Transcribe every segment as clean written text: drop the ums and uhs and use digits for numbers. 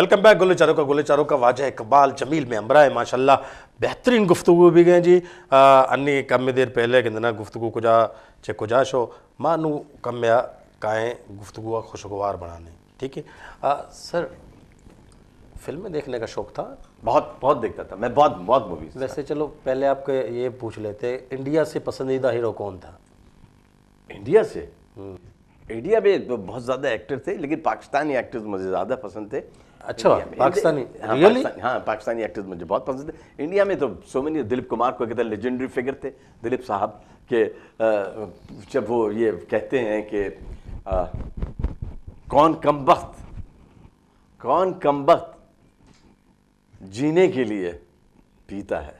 Welcome back گلے چاروں کا واجہ اقبال جمیل میں امرا ہے ماشاءاللہ بہترین گفتگو بھی گئے جی انی کم دیر پہلے کہ گفتگو کجا شو مانو کم کائیں گفتگو خوشگوار بنانے. ٹھیک ہے سر, فلمیں دیکھنے کا شوق تھا؟ بہت دیکھتا تھا میں, بہت موویز. ویسے چلو پہلے آپ کو یہ پوچھ لیتے, انڈیا سے پسندیدہ ہیرو کون تھا؟ انڈیا سے انڈیا میں بہت زیادہ ایکٹر تھے, لیکن پاکستانی ایکٹرز مجھے زیادہ پسند تھے. اچھا پاکستانی؟ ہاں پاکستانی ایکٹرز مجھے بہت پسند تھے. انڈیا میں تو سو مینی, دلیپ کمار کو کہتے ہیں لیجنڈری فگر تھے دلیپ صاحب, کہ جب وہ یہ کہتے ہیں کہ کون کم بخت جینے کے لیے پیتا ہے,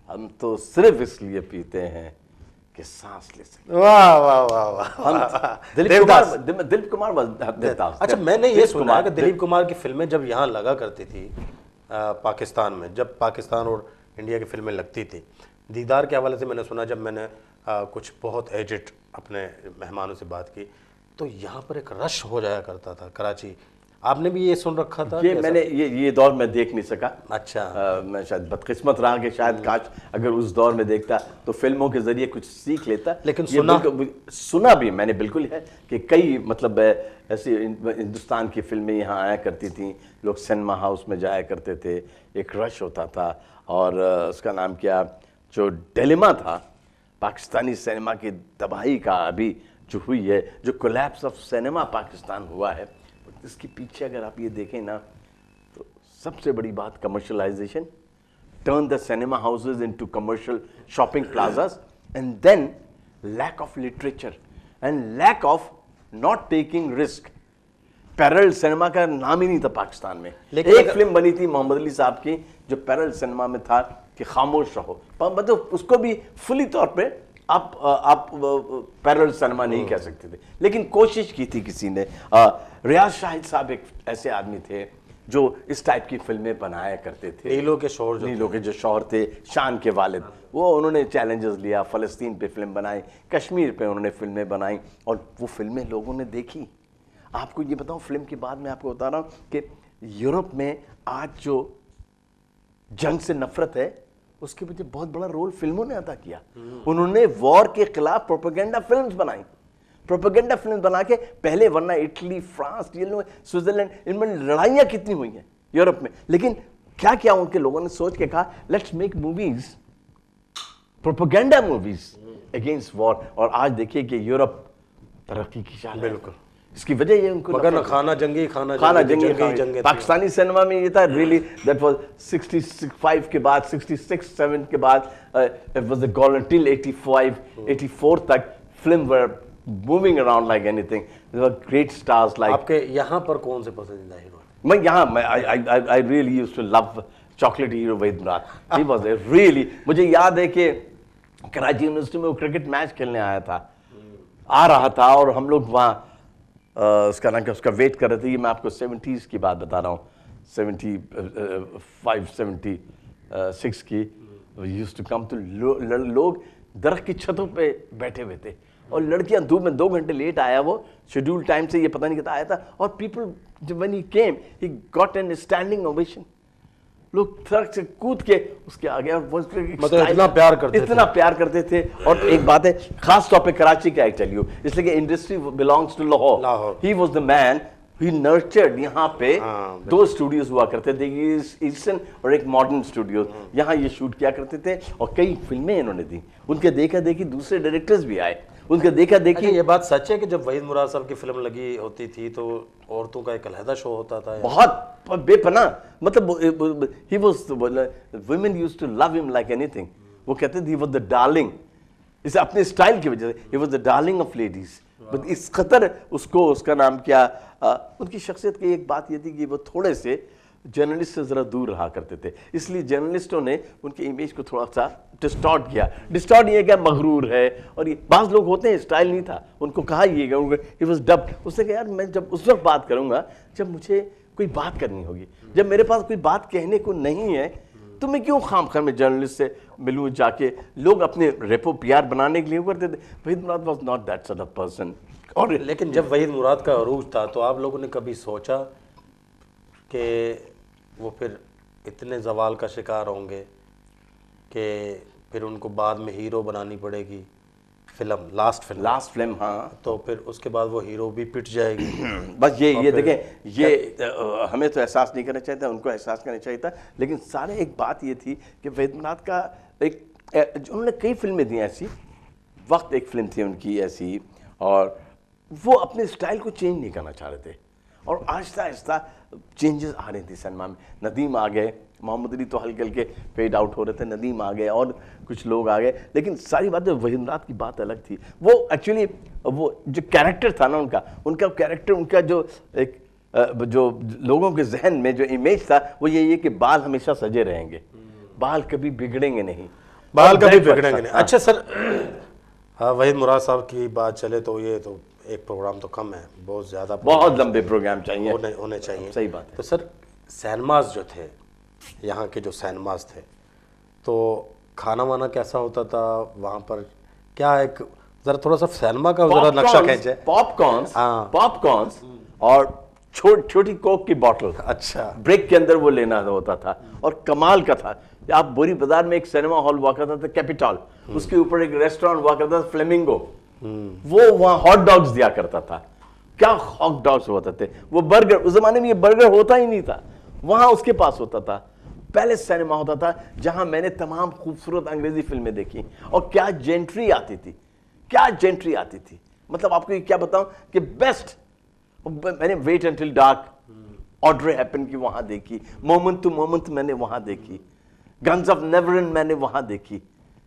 ہم تو صرف اس لیے پیتے ہیں کہ سانس لے سکتے. واہ واہ واہ واہ. دلیپ کمار. اچھا میں نے یہ سنا کہ دلیپ کمار کی فلمیں جب یہاں لگا کرتی تھی پاکستان میں, جب پاکستان اور انڈیا کی فلمیں لگتی تھی, دیدار کے حوالے سے میں نے سنا, جب میں نے کچھ بہت ایجڈ اپنے مہمانوں سے بات کی تو یہاں پر ایک رش ہو جایا کرتا تھا کراچی. آپ نے بھی یہ سن رکھا تھا؟ میں نے یہ دور میں دیکھ نہیں سکا. اچھا میں شاید بدقسمت رہا کہ شاید کاش اگر اس دور میں دیکھتا تو فلموں کے ذریعے کچھ سیکھ لیتا. لیکن سنا بھی میں نے بالکل ہے کہ کئی مطلب ایسی ہندوستان کی فلمیں یہاں آیا کرتی تھیں, لوگ سنیما ہاؤس میں جایا کرتے تھے, ایک رش ہوتا تھا. اور اس کا نام کیا, جو ڈیلیما تھا پاکستانی سینما کی تباہی کا ابھی جو ہوئی ہے, جو کولیپس آف سینما پاکستان ہوا ہے, اس کے پیچھے اگر آپ یہ دیکھیں نا تو سب سے بڑی بات commercialisation, turn the cinema houses into commercial shopping plazas, and then lack of literature and lack of not taking risk. Parallel cinema کا نام ہی نہیں تھا پاکستان میں. ایک فلم بنی تھی محمد علی صاحب کی جو پیرل سینما میں تھا کہ خاموش رہو, مطلب اس کو بھی فلی طور پہ آپ پیرل سینما نہیں کہہ سکتے تھے, لیکن کوشش کی تھی کسی نے. ریاض شاہد صاحب ایک ایسے آدمی تھے جو اس ٹائپ کی فلمیں بنایا کرتے تھے. نیلو کے جو شوہر تھے, شان کے والد, وہ انہوں نے چیلنجز لیا, فلسطین پہ فلم بنائی, کشمیر پہ انہوں نے فلمیں بنائیں, اور وہ فلمیں لوگوں نے دیکھی. آپ کو یہ بتاؤں, فلم کے بعد میں آپ کو بتا رہا ہوں کہ یورپ میں آج جو جنگ سے نفرت ہے اس کے وجہ بہت بڑا رول فلموں نے ادا کیا. انہوں نے وار کے خلاف پروپیگنڈا فلمز بنائیں, پروپیگنڈا فلم بنا کے پہلے, ورنہ اٹلی, فرانس, سوئٹزرلینڈ, ان میں لڑائیاں کتنی ہوئی ہیں یورپ میں, لیکن کیا ان کے لوگوں نے سوچ کے کہا let's make movies, propaganda movies against war. اور آج دیکھیے کہ یورپ ترقی کی چال. بالکل, اس کی وجہ یہ ان کو کھانا جنگی پاکستانی سینما میں یہ تھا ریئلی دیٹ واز 65 کے بعد, 66-7 کے بعد, اٹ واز اے گولڈن ٹل 85-84 تک film were moving around like any thing. There are great stars like. آپ کے یہاں پر کون سے پسندیدہ ہیرو؟ میں یہاں I really used to love chocolate hero Waheed Murad. He was a really, مجھے یاد ہے کہ کراچی یونیورسٹی میں وہ کرکٹ میچ کھیلنے آ رہا تھا, اور ہم لوگ وہاں اس کا نام کیا, اس کا ویٹ کر رہے تھے. یہ میں آپ کو 70s کی بات بتا رہا ہوں, 75-76 کی. used to come to لوگ درخت کی چھتوں پہ بیٹھے ہوئے تھے, اور لڑکیاں دھوپ میں 2 گھنٹے لیٹ آیا, وہ شیڈول ٹائم سے, یہ پتہ نہیں کہتا آیا تھا, اور people when he came he got an standing ovation. لوگ درخت سے کود کے اس کے آگے, اتنا پیار کرتے تھے. اور ایک بات ہے خاص طور پہ کراچی کا, ایک چلیو اس لیے کہ industry belongs to Lahore. He was the man he nurtured. یہاں پہ 2 اسٹوڈیوز ہوا کرتے تھے, ایسٹرن اور ایک ماڈرن اسٹوڈیوز. یہاں یہ شوٹ کیا کرتے تھے, اور کئی فلمیں انہوں نے دی. ان کے دیکھا دیکھی دوسرے ڈائریکٹرز بھی آئے, ان کے دیکھا دیکھی. یہ بات سچ ہے کہ جب وحید مراد صاحب کی فلم لگی ہوتی تھی تو عورتوں کا ایک علیحدہ شو ہوتا تھا, بہت بے پناہ, مطلب he was, women used to love him like anything. وہ کہتے تھے he was the darling, اسے اپنے اسٹائل کی وجہ سے he was the darling of ladies. اس خطر اس کو, اس کا نام کیا, ان کی شخصیت کی ایک بات یہ تھی کہ وہ تھوڑے سے جرنلسٹ سے ذرا دور رہا کرتے تھے, اس لیے جرنلسٹوں نے ان کی امیج کو تھوڑا سا ڈسٹارٹ کیا. ڈسٹارٹ یہ کیا, مغرور ہے, اور یہ بعض لوگ ہوتے ہیں اسٹائل نہیں تھا, ان کو کہا یہ گا, it was dubbed. اس نے کہا یار میں جب اس وقت بات کروں گا جب مجھے کوئی بات کرنی ہوگی, جب میرے پاس کوئی بات کہنے کو نہیں ہے تو میں کیوں خام خواہ میں جرنلسٹ سے ملوں جا کے. لوگ اپنے ریپو پی آر بنانے کے لیے کرتے تھے. Waheed Murad was not that sort of person. اور لیکن جب وحید مراد کا عروج تھا تو آپ لوگوں نے کبھی سوچا کہ وہ پھر اتنے زوال کا شکار ہوں گے کہ پھر ان کو بعد میں ہیرو بنانی پڑے گی فلم، لاسٹ فلم، ہاں، تو پھر اس کے بعد وہ ہیرو بھی پٹ جائے گی. بس یہ دیکھیں، یہ ہمیں تو احساس نہیں کرنا چاہیے تھا، ان کو احساس کرنا چاہیے تھا. لیکن سارے ایک بات یہ تھی کہ وحید مراد کا ایک انہوں نے کئی فلمیں دی ایسی، وقت ایک فلم تھی ان کی ایسی، اور وہ اپنے سٹائل کو چینج نہیں کرنا چاہ رہے تھے، اور آہستہ آہستہ چینجز آ رہے تھے سینما میں. ندیم آ گئے، محمد علی تو ہلکے ہلکے فیڈ آؤٹ ہو رہے تھے، ندیم آ گئے اور کچھ لوگ آ گئے. لیکن ساری باتیں وحید مراد کی بات الگ تھی. وہ ایکچولی وہ جو کیریکٹر تھا نا ان کا کیریکٹر، ان کا جو ایک جو لوگوں کے ذہن میں جو امیج تھا وہ یہی ہے کہ بال ہمیشہ سجے رہیں گے، بال کبھی بگڑیں گے نہیں، بال کبھی بگڑیں گے نہیں. اچھا سر، وحید مراد صاحب کی بات چلے تو یہ تو ایک پروگرام تو کم ہے، بہت زیادہ بہت لمبے پروگرام چاہیے، ہونے چاہیے. صحیح بات ہے. تو سر سینماز جو تھے، یہاں کے جو سینماز تھے، تو کھانا وانا کیسا ہوتا تھا وہاں پر؟ کیا ایک ذرا تھوڑا سا سینما کا ذرا نقشہ کھینچے. پاپ کارنز اور چھوٹی کوک کی بوٹل، اچھا، بریک کے اندر وہ لینا ہوتا تھا. اور کمال کا تھا، آپ بوری بازار میں ایک سینما ہال ہوا کرتا تھا کیپیٹال، اس کے اوپر ایک ریسٹورانٹ ہوا کرتا تھا فلیمنگو، وہ وہاں ہاٹ ڈاگز دیا کرتا تھا. کیا ہاٹ ڈاگز ہوتے تھے، وہ برگر، اس زمانے میں یہ برگر ہوتا ہی نہیں تھا، وہاں اس کے پاس ہوتا تھا. پہلے سینما ہوتا تھا جہاں میں نے تمام خوبصورت انگریزی فلمیں دیکھی، اور کیا جینٹری آتی تھی. مطلب آپ کو یہ کیا بتاؤں کہ بیسٹ، میں نے ویٹ انٹل ڈارک، آڈرے ہیپن کی وہاں دیکھی، مومنٹ ٹو مومنٹ میں نے وہاں دیکھی، گنز آف نیورن میں نے وہاں دیکھی،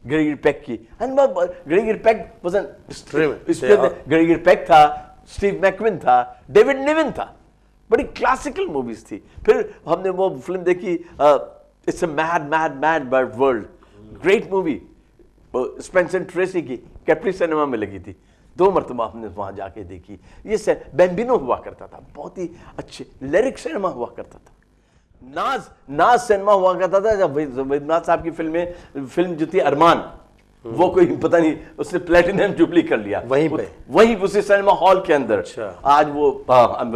گریگر پیک کی. گریگر پیک گریگر پیک تھا، اسٹیو میکوین تھا، ڈیوڈ نیون تھا، بڑی کلاسیکل موویز تھی. پھر ہم نے وہ فلم دیکھی it's a mad mad mad bird world, great movie, Spencer Tracy کی، کیپری سینما میں لگی تھی. 2 مرتبہ ہم نے وہاں جا کے دیکھی. یہ بیمبینو ہوا کرتا تھا، بہت ہی اچھے. لیرک سینما ہوا کرتا تھا، ناز سینما ہوا کرتا تھا. جب وحید مراد صاحب کی فلم جو تھی ارمان، وہ کوئی پتہ نہیں اس نے پلیٹینم جوبلی کر لیا وہیں اسی سینما ہال کے اندر. آج وہ I'm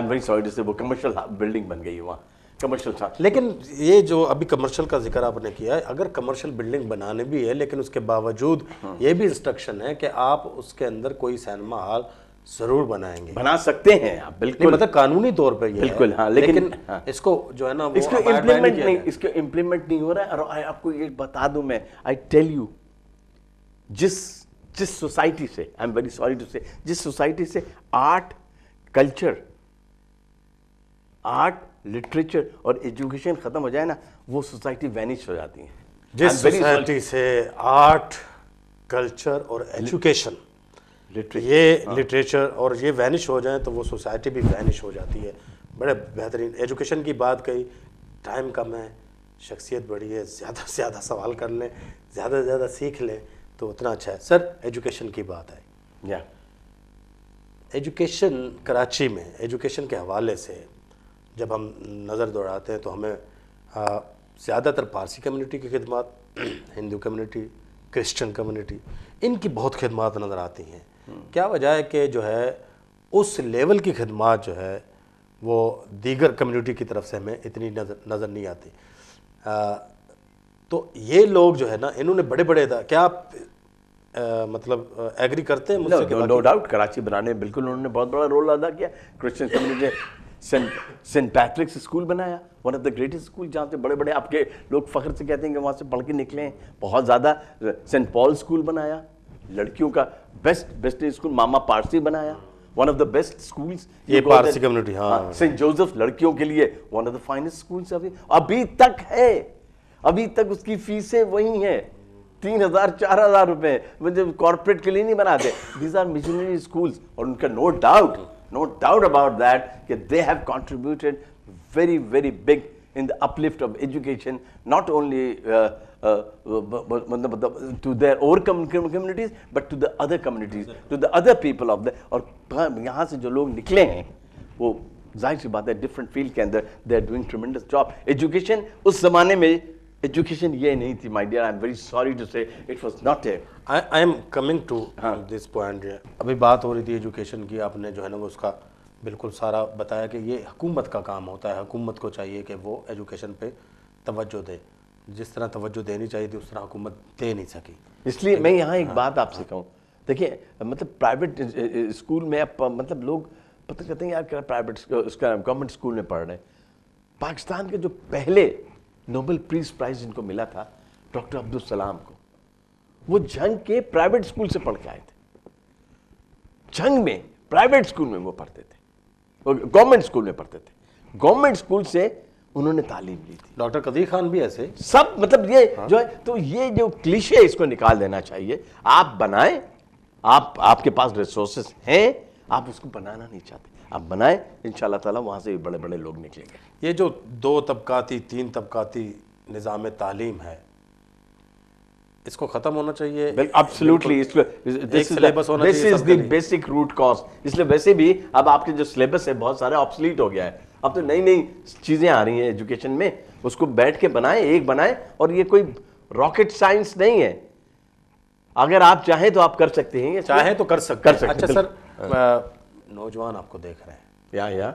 very sorry to say وہ کمرشل بلڈنگ بن گئی وہاں، کمرشل. لیکن یہ جو ابھی کمرشل کا ذکر آپ نے کیا ہے، اگر کمرشل بلڈنگ بنانے بھی ہے لیکن اس کے باوجود یہ بھی انسٹرکشن ہے کہ آپ اس کے اندر کوئی سینما ہال ضرور بنائیں گے، بنا سکتے ہیں آپ، بالکل، مطلب قانونی طور پہ یہ بالکل. ہاں، لیکن اس کو جو ہے نا اس کو امپلیمنٹ نہیں ہو رہا ہے. اور آپ کو یہ بتا دوں میں، آئی ٹیل یو، جس سوسائٹی سے I am very sorry to say, جس سوسائٹی سے آرٹ، کلچر، آرٹ، لٹریچر اور ایجوکیشن ختم ہو جائے نا، وہ سوسائٹی وینش ہو جاتی ہے. جس سوسائٹی سے آرٹ، کلچر اور ایجوکیشن، یہ لٹریچر اور یہ وینش ہو جائیں تو وہ سوسائٹی بھی وینش ہو جاتی ہے. بڑے بہترین. ایجوکیشن کی بات کہی، ٹائم کم ہے، شخصیت بڑی ہے، زیادہ سے زیادہ سوال کر لیں، زیادہ سے زیادہ سیکھ لیں تو اتنا اچھا ہے. سر ایجوکیشن کی بات ہے، ایجوکیشن کراچی میں ایجوکیشن کے حوالے سے جب ہم نظر دوڑاتے ہیں تو ہمیں زیادہ تر پارسی کمیونٹی کی خدمات، ہندو کمیونٹی، کرسچن کمیونٹی، ان کی بہت خدمات نظر آتی ہیں. کیا وجہ ہے کہ جو ہے اس لیول کی خدمات جو ہے وہ دیگر کمیونٹی کی طرف سے ہمیں اتنی نظر نہیں آتی؟ تو یہ لوگ جو ہے نا، انہوں نے بڑے بڑے کیا آپ مطلب ایگری کرتے ہیں مجھ سے؟ نو ڈاؤٹ، کراچی بنانے میں بالکل انہوں نے بہت بڑا رول ادا کیا. Christian community Saint Patrick's school بنایا، one of the greatest school, جہاں سے بڑے بڑے آپ کے لوگ فخر سے کہتے ہیں کہ وہاں سے پڑھ کے نکلے ہیں بہت زیادہ. سینٹ پال اسکول بنایا، لڑکیوں کا بیسٹ اسکول. ماما پارسی بنایا، one of the best schools. یہ پارسی کمیونٹی، ہاں. سینٹ جوزف لڑکیوں کے لیے one of the finest schools ابھی تک ہے. ابھی تک اس کی فیسیں وہی ہیں، 3,000 4,000 روپے. مجھے کارپوریٹ کے لیے نہیں بناتے. These are missionary schools. اور ان کا نو ڈاؤٹ اباؤٹ دیٹ کہ they have contributed very very big in the uplift of education, not only to their own communities but to the other communities, to the other people of the. اور یہاں سے جو لوگ نکلے ہیں وہ ظاہر سی بات ہے ڈفرینٹ فیلڈ کے اندر they are doing tremendous job. Education اس زمانے میں ایجوکیشن یہ نہیں تھی. my dear, I am very sorry to say it was not a. I am coming to this point. ابھی بات ہو رہی تھی ایجوکیشن کی، آپ نے جو ہے نا وہ اس کا بالکل سارا بتایا کہ یہ حکومت کا کام ہوتا ہے. حکومت کو چاہیے کہ وہ ایجوکیشن پہ توجہ دے. جس طرح توجہ دینی چاہیے تھی اس طرح حکومت دے نہیں سکی. اس لیے میں یہاں ایک بات آپ سے کہوں, دیکھیں مطلب پرائیویٹ اسکول میں اب مطلب لوگ پتہ کہتے ہیں یار پرائیویٹ اس کا گورنمنٹ اسکول میں پڑھ رہے ہیں. پاکستان کے جو پہلے نوبل پیس پرائز جن کو ملا تھا ڈاکٹر عبدالسلام کو, وہ جنگ کے پرائیویٹ اسکول سے پڑھ کے آئے تھے. جنگ میں پرائیویٹ اسکول میں وہ پڑھتے تھے, گورنمنٹ اسکول میں پڑھتے تھے, گورنمنٹ اسکول سے انہوں نے تعلیم لی تھی. ڈاکٹر قدیر خان بھی ایسے سب مطلب یہ جو ہے, تو یہ جو کلیشے اس کو نکال دینا چاہیے. آپ بنائیں, آپ کے پاس ریسورسز ہیں, آپ اس کو بنانا نہیں چاہتے, آپ بنائیں, انشاءاللہ تعالیٰ وہاں سے بڑے بڑے لوگ نکلیں گے. یہ جو 2 طبقاتی 3 طبقاتی نظام تعلیم ہے اس کو ختم ہونا چاہیے. Absolutely, this is the basic root cause. اس لیے ویسے بھی اب آپ کے جو سلیبس ہے بہت سارے آبسلیٹ ہو گیا ہے. اب تو نئی نئی چیزیں آ رہی ہیں ایجوکیشن میں, اس کو بیٹھ کے بنائیں, ایک بنائیں, اور یہ کوئی راکٹ سائنس نہیں ہے. اگر آپ چاہیں تو آپ کر سکتے ہیں, چاہیں تو کر سکتے ہیں. اچھا سر, نوجوان آپ کو دیکھ رہے ہیں, یا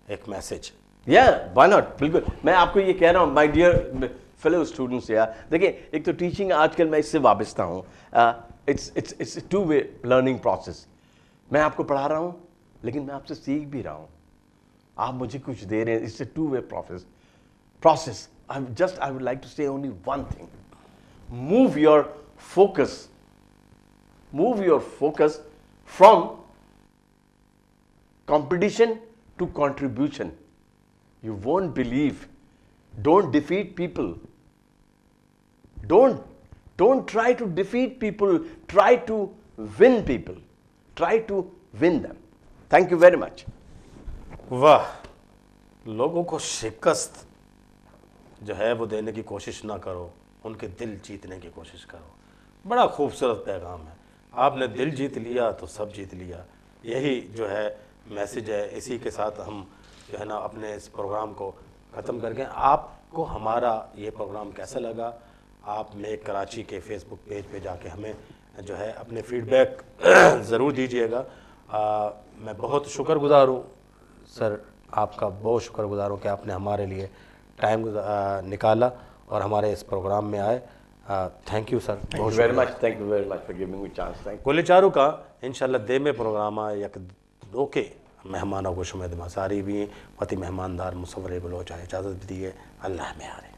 ایک میسج. why not, بالکل. میں آپ کو یہ کہہ رہا ہوں مائی ڈیئر فیلو اسٹوڈنٹس, دیکھیں ایک تو ٹیچنگ آج کل میں اس سے وابستہ ہوں. It's two way learning process. میں آپ کو پڑھا رہا ہوں لیکن میں آپ سے سیکھ بھی رہا ہوں, آپ مجھے کچھ دے رہے ہیں. It's a two way process. I would like to say only one thing. Move your focus from competition to contribution. You won't believe. Don't defeat people. Don't try to defeat people. Try to win people. Try to win them. Thank you very much. واہ, لوگوں کو شکست جو ہے وہ دینے کی کوشش نہ کرو, ان کے دل جیتنے کی کوشش کرو. بڑا خوبصورت پیغام ہے. آپ نے دل جیت لیا تو سب جیت لیا. یہی جو ہے میسج ہے. اسی کے ساتھ ہم جو ہے نا اپنے اس پروگرام کو ختم کر کے, آپ کو ہمارا یہ پروگرام کیسا لگا آپ میک کراچی کے فیس بک پیج پہ جا کے ہمیں جو ہے اپنے فیڈ بیک ضرور دیجیے گا. میں بہت شکر گزار ہوں سر, آپ کا بہت شکر گزار ہوں کہ آپ نے ہمارے لیے ٹائم نکالا اور ہمارے اس پروگرام میں آئے. Thank you sir. Thank you very much. Thank you very much for giving me a chance. Thank you. گولے چارو کا انشاءاللہ دے میں پروگرام یک دو کے مہمانوں کو شمید مساری بھی وتی مہماندار مصور بلوچ اجازت دیے. اللہ میں آرے.